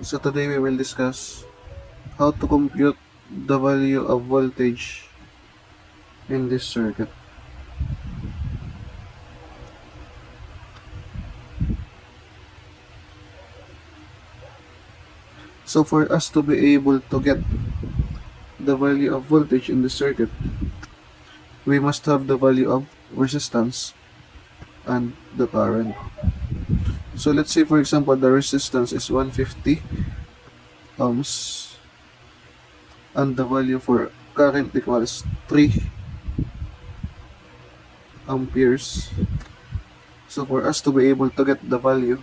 So today we will discuss how to compute the value of voltage in this circuit. So for us to be able to get the value of voltage in the circuit, we must have the value of resistance and the current. So let's say for example the resistance is 150 ohms and the value for current equals 3 amperes. So for us to be able to get the value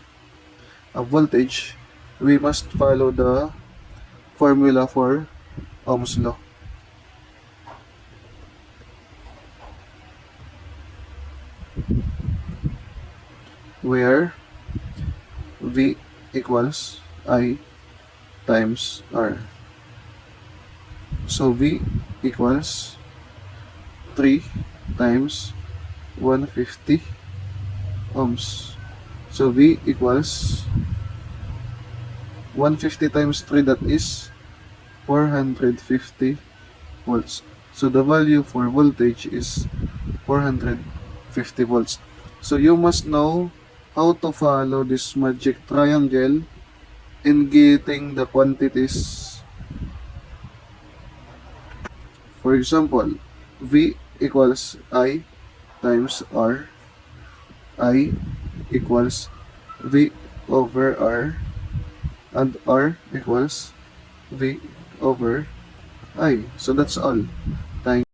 of voltage, we must follow the formula for Ohm's law. Where V equals I times R. So V equals 3 times 150 ohms. So V equals 150 times 3, that is 450 volts. So the value for voltage is 450 volts. So you must know how to follow this magic triangle in getting the quantities. For example, V equals I times R. I equals V over R, and R equals V over I. So that's all. Thank